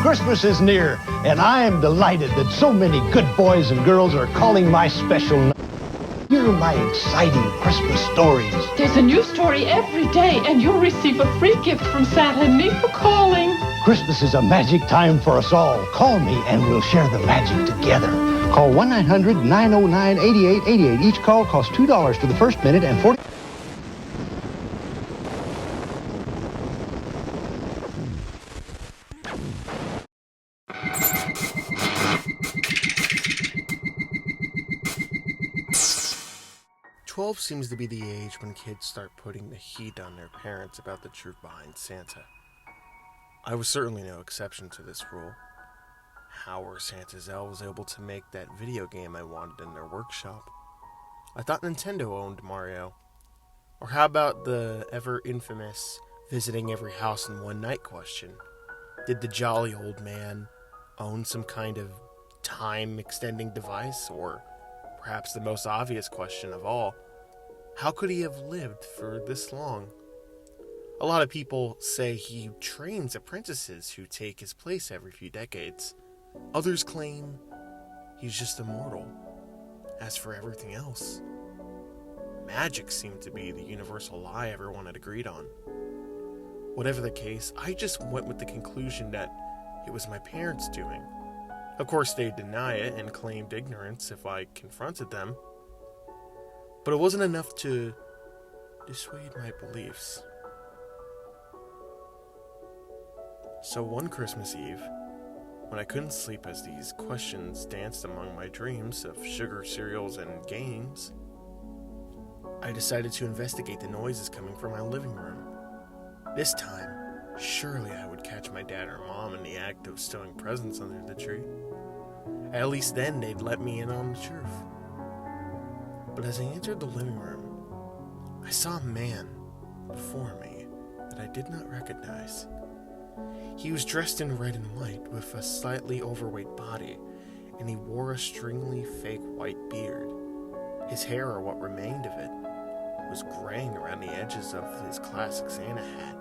Christmas is near, and I am delighted that so many good boys and girls are calling my special. Hear my exciting Christmas stories. There's a new story every day, and you'll receive a free gift from Santa and me for calling. Christmas is a magic time for us all. Call me, and we'll share the magic together. Call 1-900-909-8888. Each call costs $2 for the first minute and 40. "12 seems to be the age when kids start putting the heat on their parents about the truth behind Santa. I was certainly no exception to this rule. How were Santa's elves able to make that video game I wanted in their workshop? I thought Nintendo owned Mario. Or how about the ever-infamous visiting every house in one night question? Did the jolly old man own some kind of time-extending device? Or perhaps the most obvious question of all, how could he have lived for this long? A lot of people say he trains apprentices who take his place every few decades. Others claim he's just immortal. As for everything else, magic seemed to be the universal lie everyone had agreed on. Whatever the case, I just went with the conclusion that it was my parents' doing. Of course, they'd deny it and claimed ignorance if I confronted them. But it wasn't enough to dissuade my beliefs. So one Christmas Eve, when I couldn't sleep as these questions danced among my dreams of sugar cereals and games, I decided to investigate the noises coming from my living room. This time, surely I would catch my dad or mom in the act of stowing presents under the tree. At least then they'd let me in on the truth. But as I entered the living room, I saw a man before me that I did not recognize. He was dressed in red and white with a slightly overweight body, and he wore a stringly fake white beard. His hair, or what remained of it, was graying around the edges of his classic Santa hat,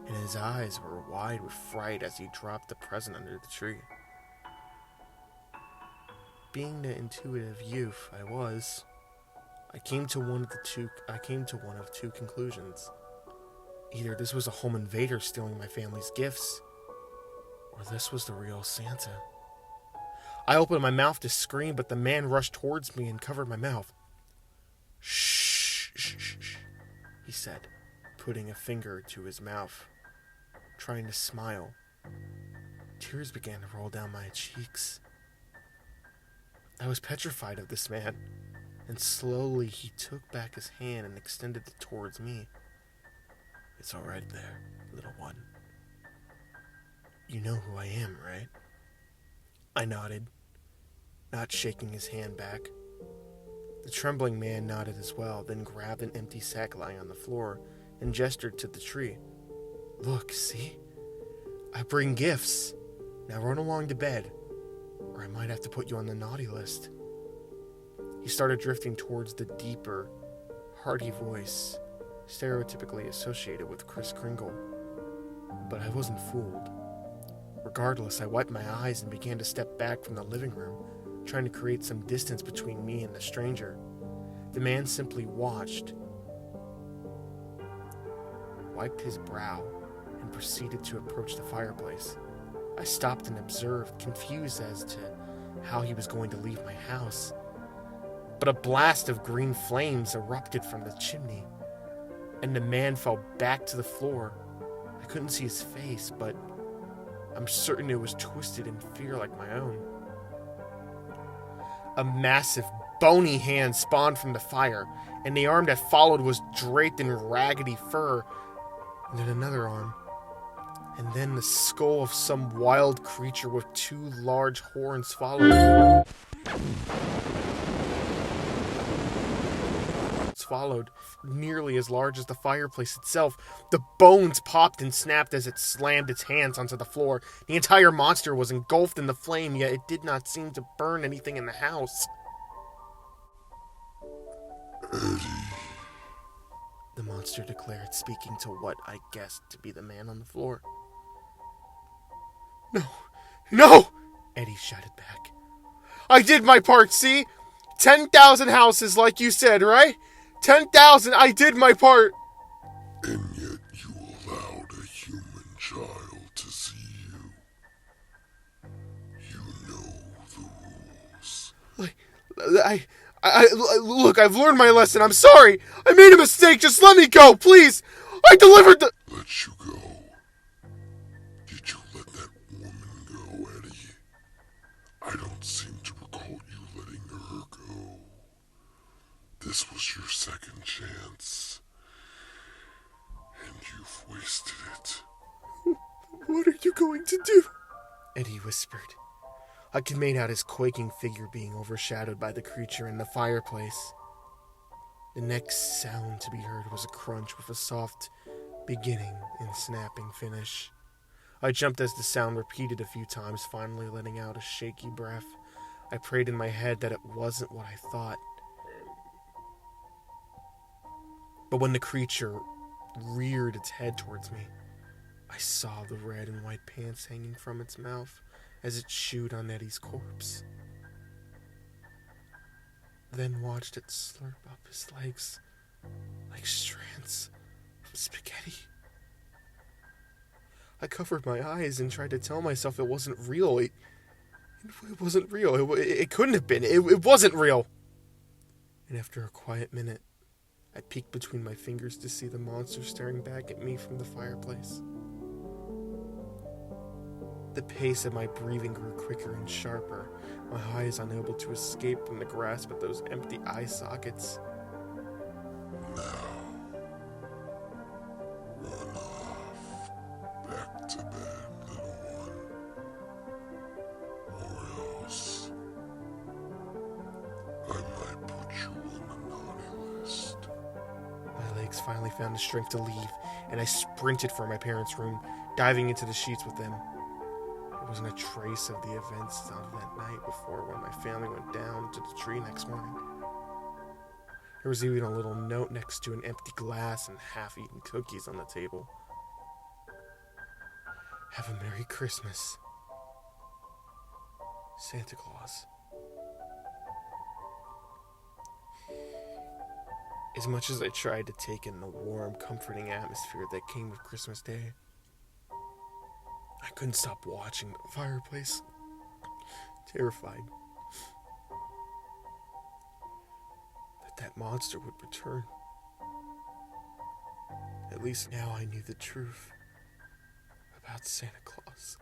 and his eyes were wide with fright as he dropped the present under the tree. Being the intuitive youth I was, I came to one of two conclusions. Either this was a home invader stealing my family's gifts, or this was the real Santa. I opened my mouth to scream, but the man rushed towards me and covered my mouth. "Shh, shh, shh, shh," he said, putting a finger to his mouth, trying to smile. Tears began to roll down my cheeks. I was petrified of this man, and slowly he took back his hand and extended it towards me. "It's all right there, little one. You know who I am, right?" I nodded, not shaking his hand back. The trembling man nodded as well, then grabbed an empty sack lying on the floor and gestured to the tree. "Look, see? I bring gifts. Now run along to bed, or I might have to put you on the naughty list." He started drifting towards the deeper, hearty voice stereotypically associated with Kris Kringle. But I wasn't fooled. Regardless, I wiped my eyes and began to step back from the living room, trying to create some distance between me and the stranger. The man simply watched, wiped his brow, and proceeded to approach the fireplace. I stopped and observed, confused as to how he was going to leave my house. But a blast of green flames erupted from the chimney, and the man fell back to the floor. I couldn't see his face, but I'm certain it was twisted in fear like my own. A massive, bony hand spawned from the fire, and the arm that followed was draped in raggedy fur, and then another arm, and then the skull of some wild creature with two large horns followed, nearly as large as the fireplace itself. The bones popped and snapped as it slammed its hands onto the floor. The entire monster was engulfed in the flame, yet it did not seem to burn anything in the house. "Eddie," the monster declared, speaking to what I guessed to be the man on the floor. No, No! Eddie shouted back. I did my part, see? 10,000 houses, like you said, right? 10,000, I did my part! And yet you allowed a human child to see you. You know the rules. Look, I've learned my lesson. I'm sorry. I made a mistake. Just let me go, please. I delivered the... Let you go. Did you let that woman go, Eddie? I don't seem to recall you letting her go. This was your second chance. And you've wasted it. What are you going to do? Eddie whispered. I could make out his quaking figure being overshadowed by the creature in the fireplace. The next sound to be heard was a crunch with a soft beginning and snapping finish. I jumped as the sound repeated a few times, finally letting out a shaky breath. I prayed in my head that it wasn't what I thought. But when the creature reared its head towards me, I saw the red and white pants hanging from its mouth as it chewed on Eddie's corpse. Then watched it slurp up his legs like strands of spaghetti. I covered my eyes and tried to tell myself it wasn't real. It wasn't real. It couldn't have been. It wasn't real. And after a quiet minute, I peeked between my fingers to see the monster staring back at me from the fireplace. The pace of my breathing grew quicker and sharper, my eyes unable to escape from the grasp of those empty eye sockets. Now, run off. Back to bed, little one. Or else, I might put you on the naughty list. My legs finally found the strength to leave, and I sprinted for my parents' room, diving into the sheets with them. There wasn't a trace of the events of that night before when my family went down to the tree next morning. There was even a little note next to an empty glass and half-eaten cookies on the table. Have a Merry Christmas, Santa Claus. As much as I tried to take in the warm, comforting atmosphere that came with Christmas Day, I couldn't stop watching the fireplace, terrified that monster would return. At least now I knew the truth about Santa Claus.